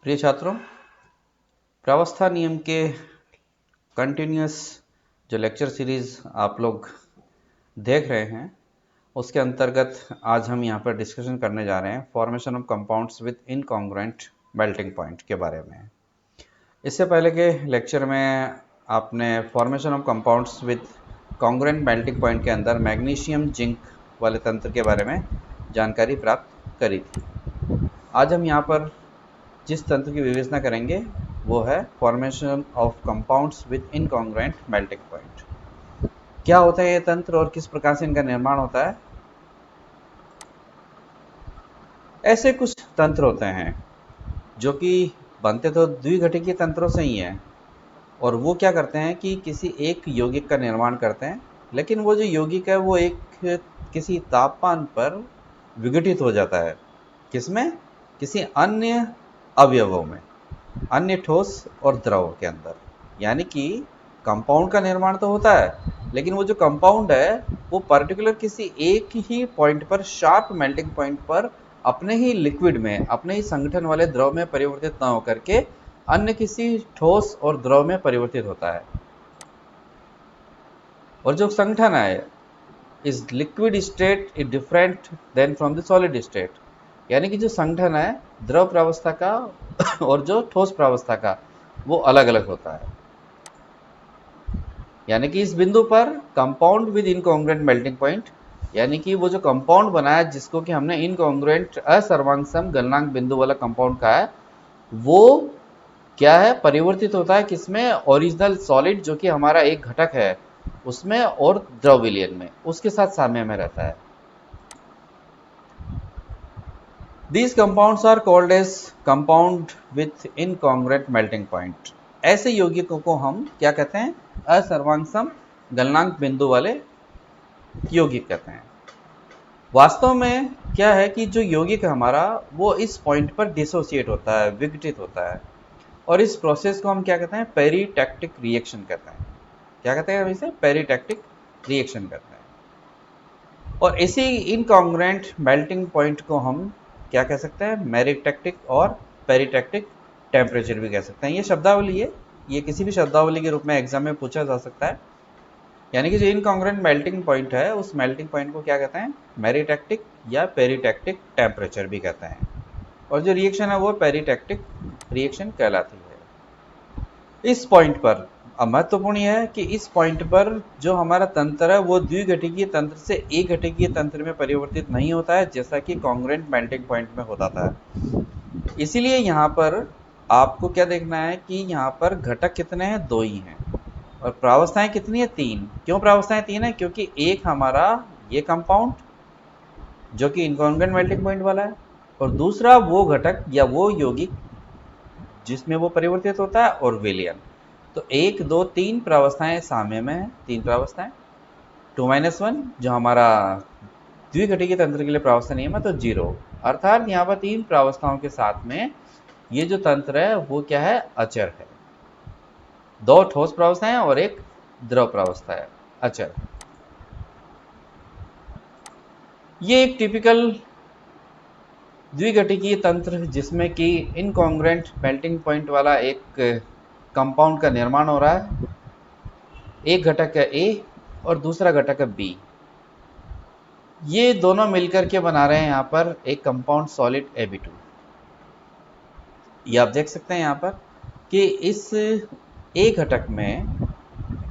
प्रिय छात्रों, प्रावस्था नियम के कंटिन्यूस जो लेक्चर सीरीज आप लोग देख रहे हैं उसके अंतर्गत आज हम यहाँ पर डिस्कशन करने जा रहे हैं formation of compounds with incongruent melting point के बारे में। इससे पहले के लेक्चर में आपने formation of compounds with congruent melting point के अंदर मैग्नीशियम जिंक वाले तंत्र के बारे में जानकारी प्राप्त करी थी। आज हम यहाँ पर जिस तंत्र की विवेचना करेंगे वो है formation of compounds with incongruent melting point. क्या होता है ये तंत्र और किस प्रकार से इनका निर्माण होता है? ऐसे कुछ तंत्र होते हैं जो कि बनते तो द्विघटिकीय तंत्रों से ही हैं और वो क्या करते हैं कि किसी एक यौगिक का निर्माण करते हैं, लेकिन वो जो यौगिक है वो एक किसी तापमान पर विघटित हो जाता है। किसमें? किसी अन्य अवयवों में, अन्य ठोस और द्रव के अंदर। यानी कि कंपाउंड का निर्माण तो होता है, लेकिन वो जो कंपाउंड है वो पर्टिकुलर किसी एक ही पॉइंट पर, शार्प मेल्टिंग पॉइंट पर, अपने ही लिक्विड में, अपने ही संगठन वाले द्रव में परिवर्तित ना होकर के अन्य किसी ठोस और द्रव में परिवर्तित होता है। और जो संगठन है इस liquid state is different than from the solid state. यानी कि जो संगठन है द्रव प्रावस्था का और जो ठोस प्रावस्था का वो अलग अलग होता है। यानी कि इस बिंदु पर compound with incongruent melting point, यानी कि वो जो कंपाउंड बना है जिसको कि हमने इनकॉन्ग्रुएंट असर्वांगसम गलनांक बिंदु वाला कंपाउंड कहा है, वो क्या है? परिवर्तित होता है किसमें? ओरिजिनल सॉलिड जो कि हमारा एक घटक है उसमें और द्रव विलयन में, उसके साथ साम्य में रहता है। These compounds are called as compound with incongruent melting point। ऐसे यौगिकों को हम क्या कहते हैं? असर्वांगसम गलनांक बिंदु वाले यौगिक कहते हैं। वास्तव में क्या है कि जो यौगिक है हमारा वो इस पॉइंट पर डिसोसिएट होता है, विघटित होता है, और इस प्रोसेस को हम क्या कहते हैं? पेरिटैक्टिक रिएक्शन कहते हैं। क्या कहते हैं हम इसे? पेरिटैक्टिक रिएक्शन कहते हैं। और इसी इनकॉन्ग्रुएंट मेल्टिंग पॉइंट को हम क्या कह सकते हैं? मेरिटैक्टिक और पेरिटैक्टिक टेम्परेचर भी कह सकते हैं। ये शब्दावली है, ये किसी भी शब्दावली के रूप में एग्जाम में पूछा जा सकता है। यानी कि जो इनकॉन्ग्रुएंट मेल्टिंग पॉइंट है उस मेल्टिंग पॉइंट को क्या कहते हैं? मेरिटैक्टिक या पेरिटैक्टिक टेम्परेचर भी कहते हैं। और जो रिएक्शन है वो पेरिटैक्टिक रिएक्शन कहलाती है। इस पॉइंट पर अब महत्वपूर्ण यह है कि इस पॉइंट पर जो हमारा तंत्र है वो द्विघटिकीय तंत्र से एक घटिकीय तंत्र में परिवर्तित नहीं होता है, जैसा कि कॉन्ग्रुएंट मेल्टिंग पॉइंट में होता था। इसीलिए यहाँ पर आपको क्या देखना है कि यहाँ पर घटक कितने हैं? 2 ही हैं। और प्रावस्थाएं कितनी है? 3। क्यों प्रावस्थाएं 3 है? क्योंकि एक हमारा ये कंपाउंड जो कि इनकॉन्ग्रुएंट मेल्टिंग पॉइंट वाला है, और दूसरा वो घटक या वो यौगिक जिसमें वो परिवर्तित होता है, और विलयन। तो 1 2 3 प्रावस्थाएं साम्य में है, 3 प्रावस्थाएं। 2-1 जो हमारा द्विघटिकीय तंत्र के लिए प्रावस्था नियम है तो 0, अर्थात यहाँ पर 3 प्रावस्थाओं के साथ में ये जो तंत्र है वो क्या है? अचर है। 2 ठोस प्रावस्थाएं और 1 द्रव प्रावस्था है, अचर। ये एक टिपिकल द्विघटिकीय तंत्र जिसमें कि इनकॉन्ग्रुएंट मेल्टिंग पॉइंट वाला एक कंपाउंड का निर्माण हो रहा है। एक घटक है A और दूसरा घटक है B। ये दोनों मिलकर के बना रहे हैं यहाँ पर एक कंपाउंड सॉलिड Ab2। ये आप देख सकते हैं यहाँ पर कि इस A घटक में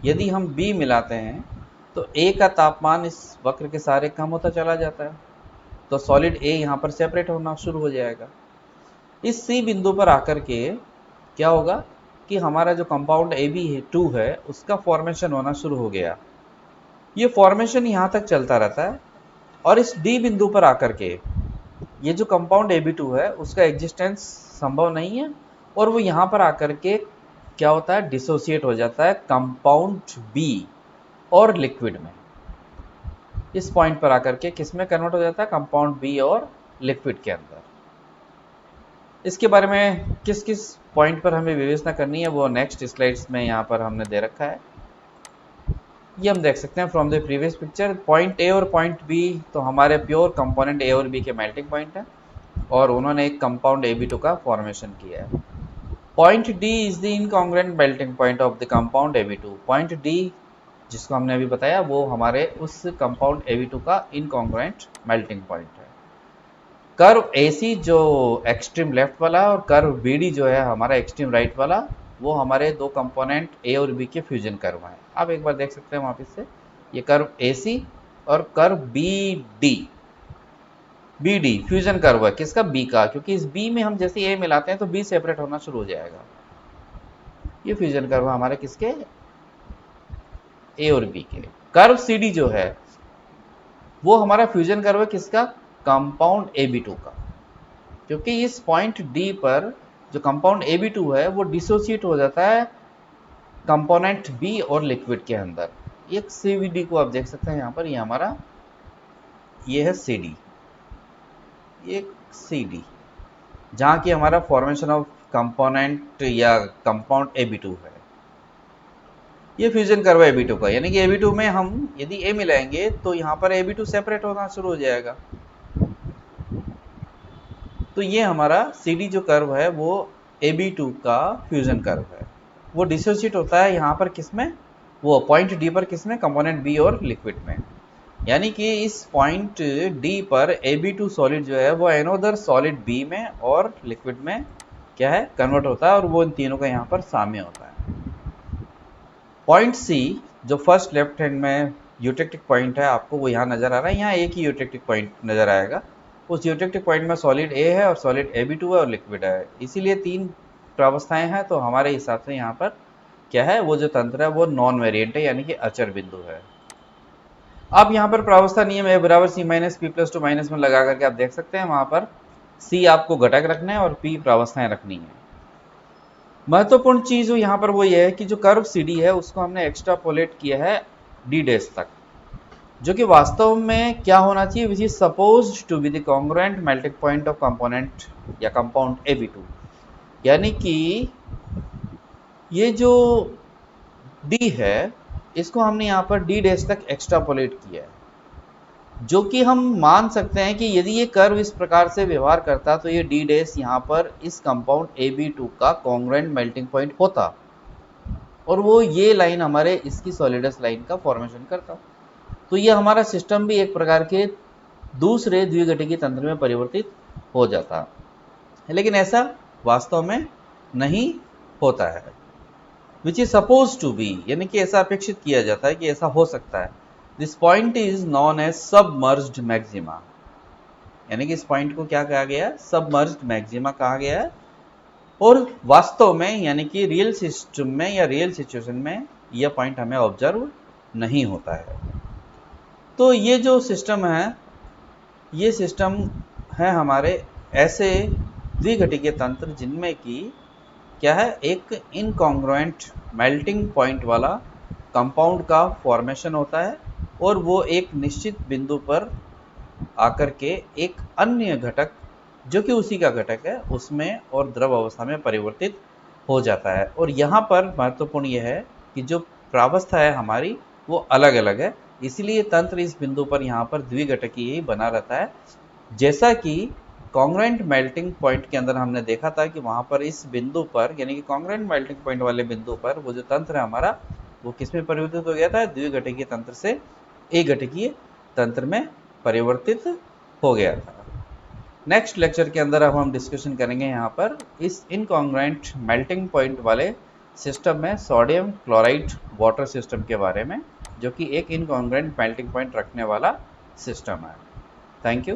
यदि हम B मिलाते हैं तो A का तापमान इस वक्र के सहारे कम होता चला जाता है, तो सॉलिड A यहाँ पर सेपरेट होना शुरू हो जाएगा। इस C बिंदु पर आकर के क्या होगा कि हमारा जो कंपाउंड Ab2 है उसका फॉर्मेशन होना शुरू हो गया। ये फॉर्मेशन यहाँ तक चलता रहता है और इस D बिंदु पर आकर के ये जो कंपाउंड Ab2 है उसका एग्जिस्टेंस संभव नहीं है, और वो यहाँ पर आकर के क्या होता है? डिसोसिएट हो जाता है कंपाउंड B और लिक्विड में। इस पॉइंट पर आकर के किस में कन्वर्ट हो जाता है? कंपाउंड B और लिक्विड के अंदर। इसके बारे में किस किस पॉइंट पर हमें विवेचना करनी है वो नेक्स्ट स्लाइड्स में यहाँ पर हमने दे रखा है। ये हम देख सकते हैं from the previous picture. Point A और पॉइंट B तो हमारे प्योर कंपोनेंट A और B के मेल्टिंग पॉइंट है, और उन्होंने एक कंपाउंड Ab2 का फॉर्मेशन किया है। Point D is the incongruent melting point of the compound Ab2। Point D जिसको हमने अभी बताया वो हमारे उस कंपाउंड Ab2 का इनकॉन्ग्रुएंट मेल्टिंग पॉइंट है। कर्व AC जो एक्सट्रीम लेफ्ट वाला और कर्व BD जो है हमारा एक्सट्रीम राइट वाला, वो हमारे दो कंपोनेंट A और B के फ्यूजन कर्व हैं। आप एक बार देख सकते हैं वापस से, ये कर्व AC और कर्व BD फ्यूजन कर्व है किसका? B का, क्योंकि इस B में हम जैसे A मिलाते हैं तो B सेपरेट होना शुरू हो जाएगा। ये फ्यूजन कर्व है हमारे किसके? A और B के। कर्व CD जो है वो हमारा फ्यूजन कर्व है किसका? कंपाउंड Ab2 का, क्योंकि इस पॉइंट D पर जो कंपाउंड Ab2 है वो डिसोसिएट हो जाता है कंपोनेंट B और लिक्विड के अंदर। एक CVD को आप देख सकते हैं यहाँ पर, ये हमारा ये है CD, ये CD जहाँ की हमारा फॉर्मेशन ऑफ कंपोनेंट या कंपाउंड Ab2 है। ये फ्यूजन कर्व है Ab2 का, यानी कि Ab2 में हम यदि A मिलाएंगे तो यहाँ पर Ab2 सेपरेट होना शुरू हो जाएगा। तो ये हमारा CD जो कर्व है वो Ab2 का फ्यूजन कर्व है। वो डिसोसिएट होता है यहाँ पर किसमें? वो पॉइंट D पर किसमें? कंपोनेंट B और लिक्विड में। यानी कि इस पॉइंट D पर Ab2 सॉलिड जो है वो एनोदर सॉलिड B में और लिक्विड में क्या है? कन्वर्ट होता है, और वो इन तीनों का यहाँ पर साम्य होता है। पॉइंट C जो फर्स्ट लेफ्ट हैंड में यूटेक्टिक पॉइंट है, आपको वो यहाँ नजर आ रहा है। यहाँ एक ही यूटेक्टिक पॉइंट नजर आएगा। उस यूटेक्टिक पॉइंट में सॉलिड A है और सॉलिड Ab2 है और लिक्विड है, इसीलिए तीन प्रावस्थाएं हैं। तो हमारे हिसाब से यहाँ पर क्या है? वो जो तंत्र है वो नॉन वेरिएंट है, यानी कि अचर बिंदु है। अब यहाँ पर प्रावस्था नियम A बराबर C minus P plus 2 minus में लगा करके आप देख सकते हैं, वहां पर C आपको घटक रखना है और P प्रावस्थाएं रखनी है। महत्वपूर्ण चीज यहाँ पर वो ये है कि जो कर्व CD है उसको हमने एक्स्ट्रापोलेट किया है D डैश तक, जो कि वास्तव में क्या होना चाहिए? Which is supposed to be the congruent melting point of component या कंपाउंड Ab2। यानी कि ये जो D है इसको हमने यहाँ पर D डैश तक एक्स्ट्रापोलेट किया है, जो कि हम मान सकते हैं कि यदि ये कर्व इस प्रकार से व्यवहार करता तो ये D डैश यहाँ पर इस कंपाउंड Ab2 का कॉन्ग्रुएंट मेल्टिंग पॉइंट होता, और वो ये लाइन हमारे इसकी सॉलिडस लाइन का फॉर्मेशन करता। तो ये हमारा सिस्टम भी एक प्रकार के दूसरे द्विघटिकी तंत्र में परिवर्तित हो जाता है, लेकिन ऐसा वास्तव में नहीं होता है। Which is suppose to be, यानी कि ऐसा अपेक्षित किया जाता है कि ऐसा हो सकता है। This point is known as submerged maxima, यानी कि इस पॉइंट को क्या कहा गया? सबमर्ज्ड मैक्सिमा कहा गया है। और वास्तव में यानी कि रियल सिस्टम में या रियल सिचुएशन में यह पॉइंट हमें ऑब्जर्व नहीं होता है। तो ये जो सिस्टम है, ये सिस्टम है हमारे ऐसे द्विघटिकीय तंत्र जिनमें कि क्या है? एक इनकॉन्ग्रुएंट मेल्टिंग पॉइंट वाला कंपाउंड का फॉर्मेशन होता है, और वो एक निश्चित बिंदु पर आकर के एक अन्य घटक जो कि उसी का घटक है उसमें और द्रव अवस्था में परिवर्तित हो जाता है। और यहाँ पर महत्वपूर्ण यह है कि जो प्रावस्था है हमारी वो अलग अलग है, इसलिए तंत्र इस बिंदु पर यहाँ पर द्विघटकीय ही बना रहता है। जैसा कि कॉन्ग्रुएंट मेल्टिंग पॉइंट के अंदर हमने देखा था कि वहाँ पर इस बिंदु पर यानी कि कॉन्ग्रुएंट मेल्टिंग पॉइंट वाले बिंदु पर वो जो तंत्र है हमारा वो किस में परिवर्तित हो गया था? द्विघटकीय तंत्र से एकघटकीय तंत्र में परिवर्तित हो गया था। नेक्स्ट लेक्चर के अंदर अब हम डिस्कशन करेंगे यहाँ पर इस इनकॉन्ग्रुएंट मेल्टिंग पॉइंट वाले सिस्टम में सोडियम क्लोराइड वाटर सिस्टम के बारे में, जो कि एक इनकॉन्ग्रुएंट मेल्टिंग पॉइंट रखने वाला सिस्टम है। Thank you.